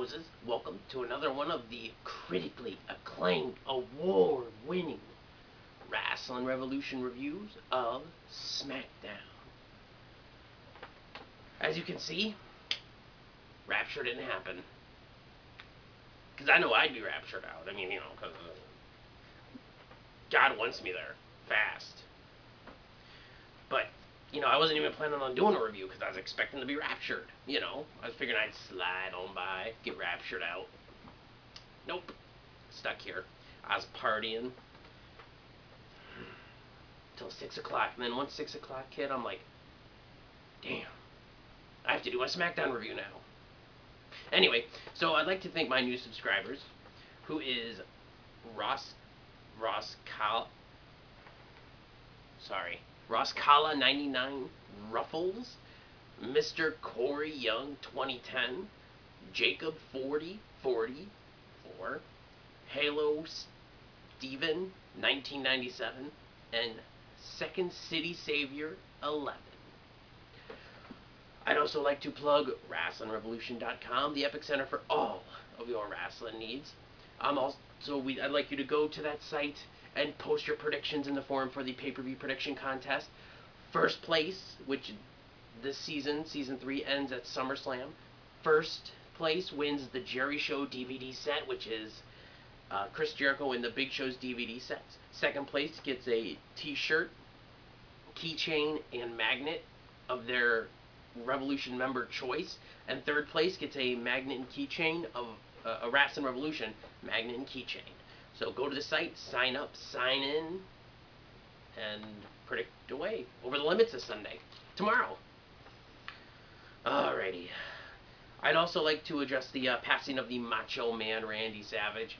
roses, welcome to another one of the critically acclaimed, award-winning Wrestling Revolution reviews of Smackdown. As you can see, Rapture didn't happen. Because I know I'd be raptured out. I mean, you know, because God wants me there. Fast. But, you know, I wasn't even planning on doing a review because I was expecting to be raptured. You know, I was figuring I'd slide on by, get raptured out. Nope. Stuck here. I was partying till 6 o'clock. And then once 6 o'clock hit, I'm like, damn, I have to do my Smackdown review now. Anyway, so I'd like to thank my new subscribers, who is Roskala 99 Ruffles, Mr. Corey Young 2010, Jacob 4044, Halo Steven 1997, and Second City Savior 11. I'd also like to plug WrestlingRevolution.com, the epicenter for all of your wrestling needs. I'd like you to go to that site and post your predictions in the forum for the pay-per-view prediction contest. First place, which this season, Season 3, ends at SummerSlam. First place wins the Jerry Show DVD set, which is Chris Jericho and the Big Show's DVD sets. Second place gets a t-shirt, keychain, and magnet of their Revolution member choice. And third place gets a magnet and keychain of a Wrestling Revolution magnet and keychain. So go to the site, sign up, sign in, and predict away. Over the limits this Sunday. Tomorrow. Alrighty. I'd also like to address the passing of the Macho Man Randy Savage.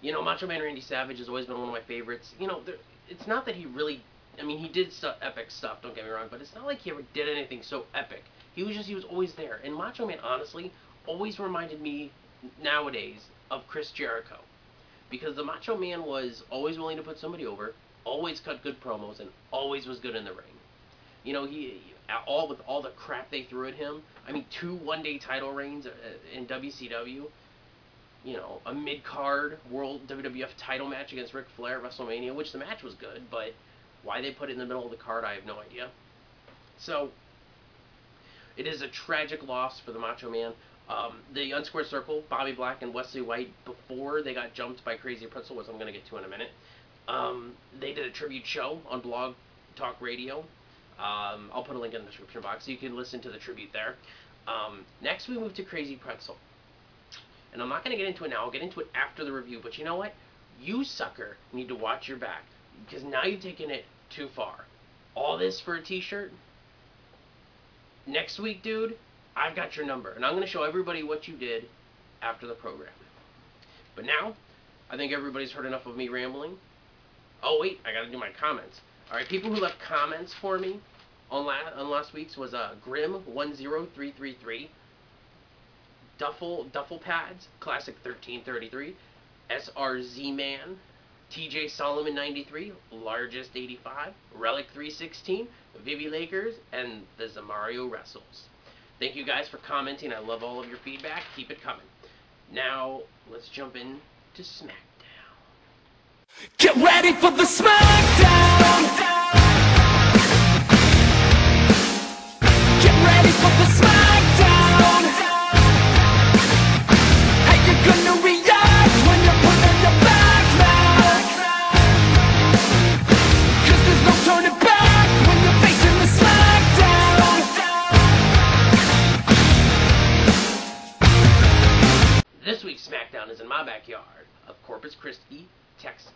You know, Macho Man Randy Savage has always been one of my favorites. You know, it's not that he really, I mean, he did epic stuff, don't get me wrong, but it's not like he ever did anything so epic. He was always there. And Macho Man, honestly, always reminded me, nowadays, of Chris Jericho. Because the Macho Man was always willing to put somebody over, always cut good promos, and always was good in the ring. You know, with all the crap they threw at him, I mean, 2 one-day title reigns in WCW, you know, a mid-card World WWF title match against Ric Flair at WrestleMania, which the match was good, but why they put it in the middle of the card, I have no idea. So, it is a tragic loss for the Macho Man. The Unsquared Circle, Bobby Black and Wesley White, before they got jumped by Crazy Pretzel, which I'm going to get to in a minute, they did a tribute show on Blog Talk Radio. I'll put a link in the description box so you can listen to the tribute there. Next, we move to Crazy Pretzel. And I'm not going to get into it now. I'll get into it after the review. But you know what? You, sucker, need to watch your back. Because now you've taken it too far. All this for a t-shirt? Next week, dude, I've got your number. And I'm going to show everybody what you did after the program. But now, I think everybody's heard enough of me rambling. Oh, wait, I got to do my comments. All right, people who left comments for me on last week's was Grim10333, Duffel Pads, Classic 1333, SRZ Man, TJ Solomon 93, Largest 85, Relic 316, Vivi Lakers, and the Zamario Wrestles. Thank you guys for commenting. I love all of your feedback. Keep it coming. Now, let's jump into Smackdown. Get ready for the Smackdown! Get ready for the Smackdown! How you gonna react when you're put on your back now? 'Cause there's no turning back when you're facing the Smackdown! This week's Smackdown is in my backyard of Corpus Christi, Texas.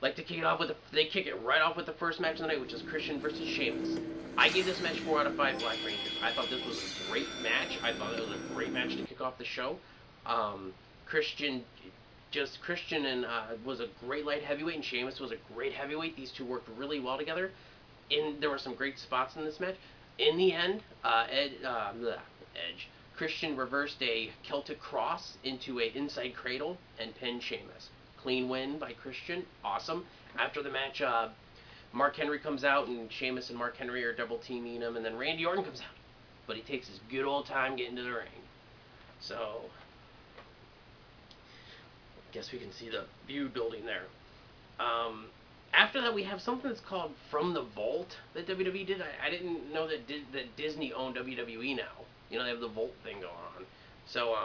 Like to kick it off with they kick it right off with the first match of the night, which is Christian versus Sheamus. I gave this match 4 out of 5 Black Rangers. I thought this was a great match. I thought it was a great match to kick off the show. Christian was a great light heavyweight, and Sheamus was a great heavyweight. These two worked really well together. There were some great spots in this match. In the end, Christian reversed a Celtic Cross into an inside cradle and pinned Sheamus. Clean win by Christian. Awesome. After the match, Mark Henry comes out, and Sheamus and Mark Henry are double teaming him, and then Randy Orton comes out. but he takes his good old time getting to the ring. So, guess we can see the view building there. After that, we have something that's called From the Vault that WWE did. I didn't know that Disney owned WWE now. You know, they have the Vault thing going on. So,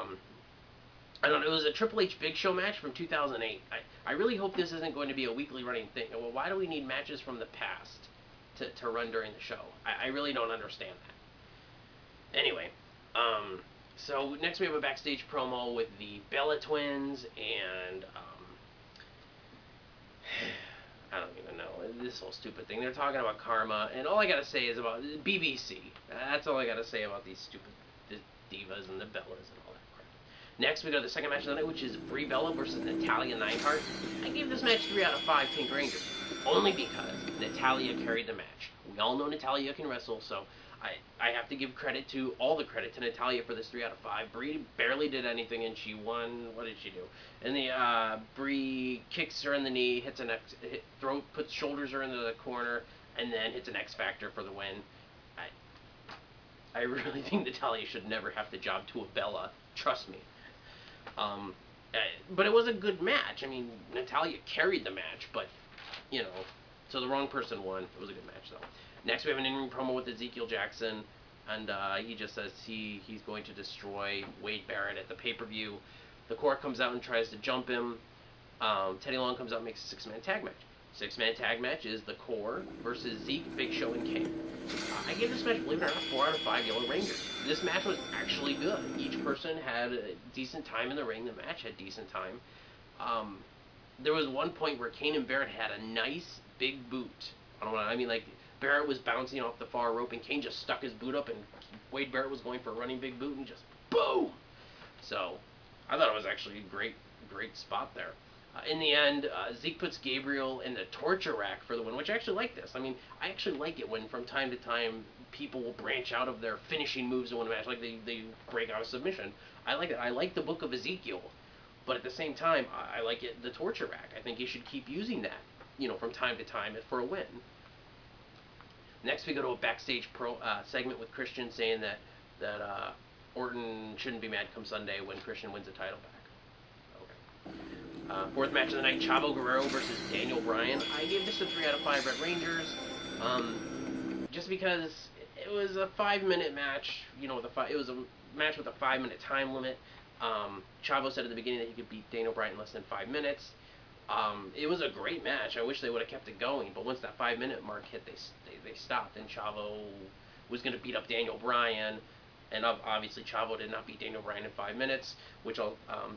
I don't know. It was a Triple H Big Show match from 2008. I really hope this isn't going to be a weekly running thing. Well, why do we need matches from the past to run during the show? I really don't understand that. Anyway, so next we have a backstage promo with the Bella Twins and I don't even know, this whole stupid thing. They're talking about karma, and all I gotta say is about BBC. That's all I gotta say about these stupid divas and the Bellas and all that crap. Next, we go to the second match of the night, which is Brie Bella versus Natalya Neidhart. I gave this match 3 out of 5 Pink Rangers, only because Natalya carried the match. We all know Natalya can wrestle, so I have to give all the credit to Natalya for this 3 out of 5. Brie barely did anything, and she won. What did she do? And the Brie kicks her in the knee, hits an puts shoulders her into the corner, and then hits an X Factor for the win. I really think Natalya should never have to job to a Bella. Trust me. But it was a good match. I mean, Natalya carried the match, but you know, so the wrong person won. It was a good match though. Next, we have an in-ring promo with Ezekiel Jackson, and he just says he's going to destroy Wade Barrett at the pay-per-view. The Core comes out and tries to jump him. Teddy Long comes out and makes a 6-man tag match. 6-man tag match is the Core versus Zeke, Big Show, and Kane. I gave this match, believe it or not, 4 out of 5 Yellow Rangers. This match was actually good. Each person had a decent time in the ring. The match had decent time. There was one point where Kane and Barrett had a nice big boot. I mean, like, Barrett was bouncing off the far rope, and Kane just stuck his boot up, and Wade Barrett was going for a running big boot, and just boom! So, I thought it was actually a great spot there. In the end, Zeke puts Gabriel in the torture rack for the win, which I actually like this. I mean, I actually like it when from time to time people will branch out of their finishing moves in one match, like they break out of submission. I like it. I like the Book of Ezekiel, but at the same time, I like it the torture rack. I think you should keep using that, you know, from time to time for a win. Next, we go to a backstage segment with Christian saying that Orton shouldn't be mad come Sunday when Christian wins the title back. Okay. Fourth match of the night, Chavo Guerrero versus Daniel Bryan. I gave this a 3 out of 5 Red Rangers, just because it was a 5-minute match. You know, it was a match with a 5-minute time limit. Chavo said at the beginning that he could beat Daniel Bryan in less than 5 minutes. It was a great match. I wish they would have kept it going, but once that 5-minute mark hit, they stopped, and Chavo was going to beat up Daniel Bryan, and obviously Chavo did not beat Daniel Bryan in 5 minutes,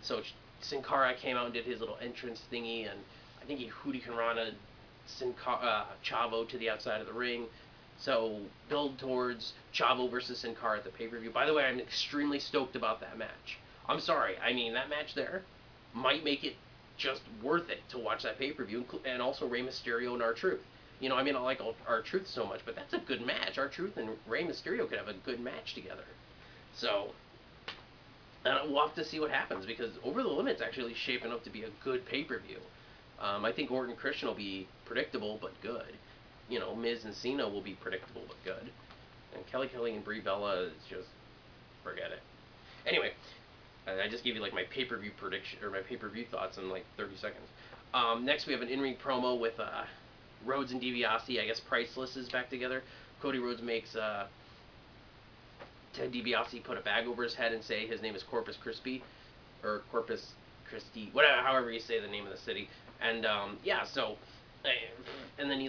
so Sin Cara came out and did his little entrance thingy, and I think he Hurricanrana Chavo to the outside of the ring. So, build towards Chavo versus Sin Cara at the pay-per-view. By the way, I'm extremely stoked about that match. I'm sorry, I mean, that match there might make it just worth it to watch that pay-per-view, and also Rey Mysterio and R-Truth. You know, I mean, I like R-Truth so much, but that's a good match. R-Truth and Rey Mysterio could have a good match together. So, we'll have to see what happens, because Over the Limit's actually shaping up to be a good pay-per-view. I think Orton Christian will be predictable, but good. You know, Miz and Cena will be predictable, but good. And Kelly and Brie Bella is just, forget it. Anyway, I just gave you like my pay-per-view prediction, or my pay-per-view thoughts in like 30 seconds. Next we have an in-ring promo with Rhodes and DiBiase. I guess Priceless is back together. Cody Rhodes makes Ted DiBiase put a bag over his head and say his name is Corpus Christi, or Corpus Christi, whatever, however you say the name of the city. And yeah, so, and then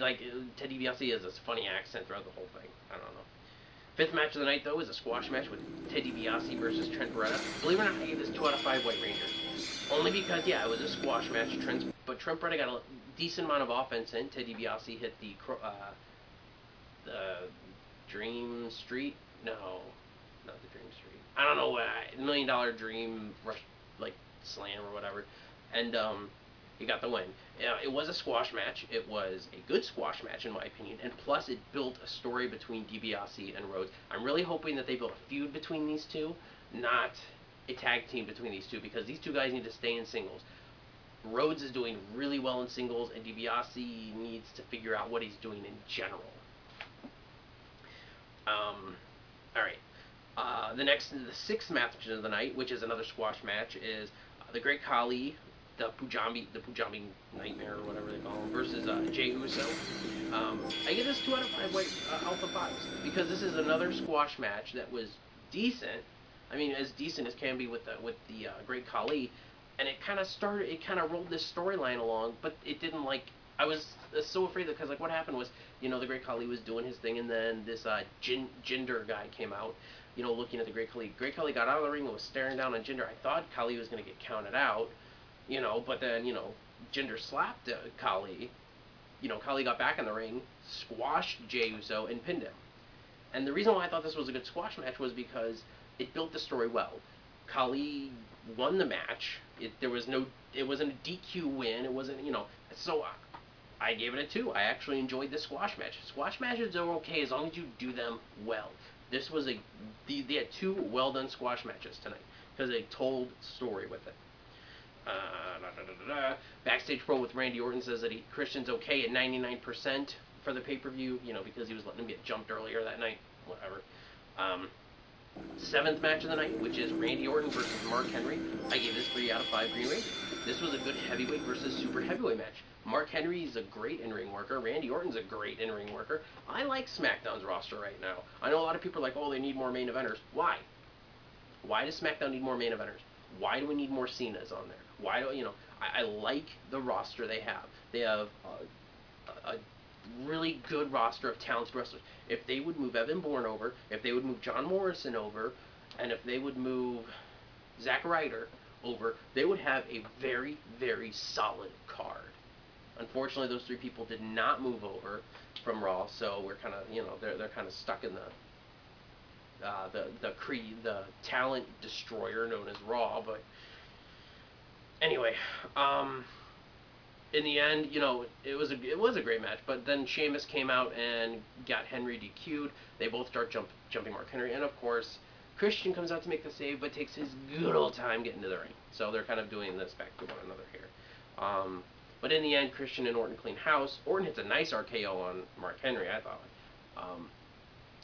Ted DiBiase has this funny accent throughout the whole thing. I don't know. Fifth match of the night, though, is a squash match with Ted DiBiase versus Trent Beretta. Believe it or not, I gave this 2 out of 5 White Rangers. Only because, yeah, it was a squash match. But Trent Beretta got a decent amount of offense in. Ted DiBiase hit the Dream Street? No, not the Dream Street. I don't know what, $1 Million Dream Rush, like, slam or whatever. And, he got the win. It was a squash match. It was a good squash match, in my opinion. And plus, it built a story between DiBiase and Rhodes. I'm really hoping that they build a feud between these two, not a tag team between these two, because these two guys need to stay in singles. Rhodes is doing really well in singles, and DiBiase needs to figure out what he's doing in general. Alright. The sixth match of the night, which is another squash match, is the Great Khali, the Punjabi Nightmare or whatever they call him, versus Jey Uso. I give this 2 out of 5 Alpha 5s because this is another squash match that was decent. I mean, as decent as can be with the Great Khali, and it kind of rolled this storyline along, but it didn't like. I was so afraid that because like what happened was, the Great Khali was doing his thing, and then this Jinder guy came out, looking at the Great Khali. Great Khali got out of the ring and was staring down on Jinder. I thought Khali was going to get counted out, but then, Jinder slapped Khali. Khali got back in the ring, squashed Jey Uso, and pinned him. And the reason why I thought this was a good squash match was because it built the story well. Khali won the match. It wasn't a DQ win. It wasn't, so I gave it a 2. I actually enjoyed the squash match. Squash matches are okay as long as you do them well. This was they had 2 well done squash matches tonight because they told story with it. Backstage pro with Randy Orton says that Christian's okay at 99% for the pay-per-view, because he was letting him get jumped earlier that night. Whatever. 7th match of the night, which is Randy Orton versus Mark Henry. I gave this 3 out of 5 Green Ranger. This was a good heavyweight versus super heavyweight match. Mark Henry is a great in-ring worker. Randy Orton's a great in-ring worker. I like SmackDown's roster right now. I know a lot of people are like, oh, they need more main eventers. Why? Why does SmackDown need more main eventers? Why do we need more Cenas on there? Why do I like the roster they have. They have a really good roster of talented wrestlers. If they would move Evan Bourne over, if they would move John Morrison over, and if they would move Zack Ryder over, they would have a very, very solid card. Unfortunately, those 3 people did not move over from Raw, so we're kind of, they're kind of stuck in the talent destroyer known as Raw. But anyway, in the end, it was a great match. But then Sheamus came out and got Henry DQ'd. They both start jumping Mark Henry, and of course, Christian comes out to make the save, but takes his good old time getting to the ring. So they're kind of doing this back to one another here. But in the end, Christian and Orton clean house. Orton hits a nice RKO on Mark Henry, I thought.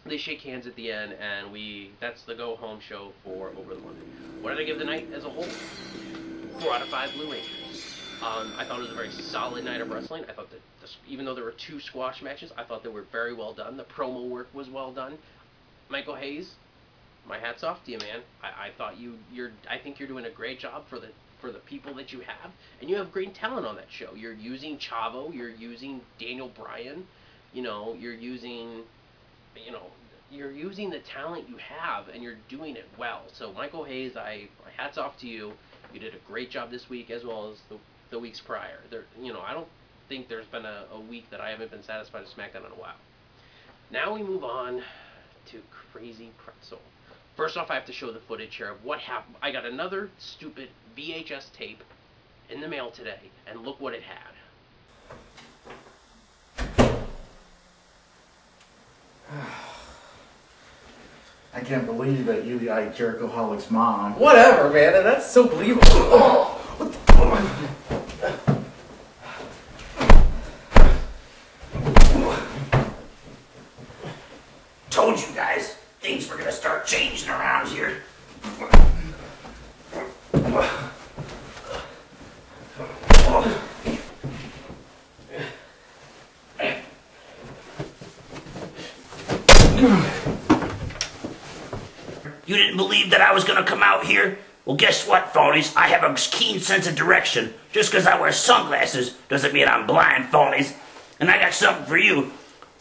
They shake hands at the end, and that's the go-home show for Over the Monday. What did I give the night as a whole? 4 out of 5 Blue Rangers. I thought it was a very solid night of wrestling. I thought that even though there were 2 squash matches, I thought they were very well done. The promo work was well done. Michael Hayes, my hat's off to you, man. I thought I think you're doing a great job for the people that you have, and you have great talent on that show. You're using Chavo, you're using Daniel Bryan, you're using the talent you have, and you're doing it well. So Michael Hayes, my hats off to you. You did a great job this week as well as the weeks prior. I don't think there's been a week that I haven't been satisfied with SmackDown in a while. Now we move on to Crazy Pretzel. First off, I have to show the footage here of what happened. I got another stupid VHS tape in the mail today, and look what it had. I can't believe that you like Jerichoholic's mom. Whatever, man, and that's so believable. Oh, what the Told you guys, things were gonna start changing around here. You didn't believe that I was gonna come out here? Well, guess what, phonies? I have a keen sense of direction. Just because I wear sunglasses doesn't mean I'm blind, phonies. And I got something for you.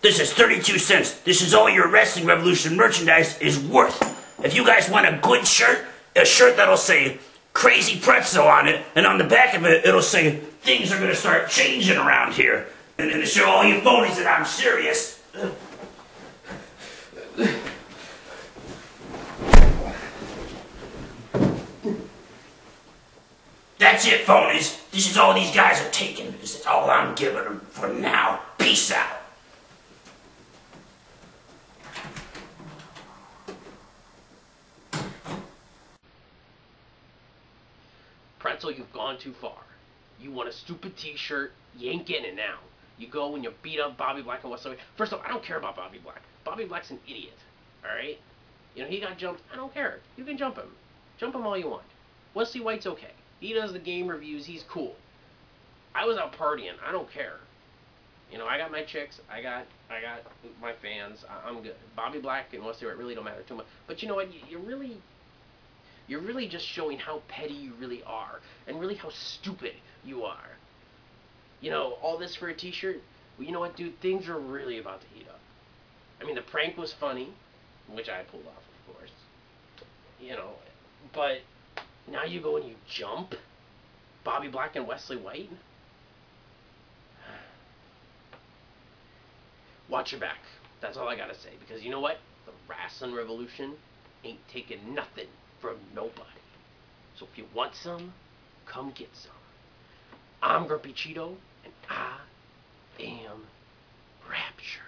This is 32 cents. This is all your Wrestling Revolution merchandise is worth. If you guys want a good shirt, a shirt that'll say Crazy Pretzel on it, and on the back of it, it'll say things are gonna start changing around here. And to show all you phonies that I'm serious. That's it, phonies. This is all these guys are taking. This is all I'm giving them for now. Peace out. Pretzel, you've gone too far. You want a stupid t-shirt, you ain't getting it now. You go and you beat up Bobby Black and Wesley. First off, I don't care about Bobby Black. Bobby Black's an idiot, alright? You know, he got jumped. I don't care. You can jump him. Jump him all you want. Wesley White's okay. He does the game reviews. He's cool. I was out partying. I don't care. You know, I got my chicks. I got my fans. I'm good. Bobby Black and Wesley White really don't matter too much. But you know what? You're really just showing how petty you really are, and really how stupid you are. You know, all this for a T-shirt. Well, you know what, dude? Things are really about to heat up. I mean, the prank was funny, which I pulled off, of course. You know, but now you go and you jump Bobby Black and Wesley White. Watch your back. That's all I gotta say. Because you know what? The wrestling revolution ain't taking nothing from nobody. So if you want some, come get some. I'm Grumpy Cheeto, and I am Rapture.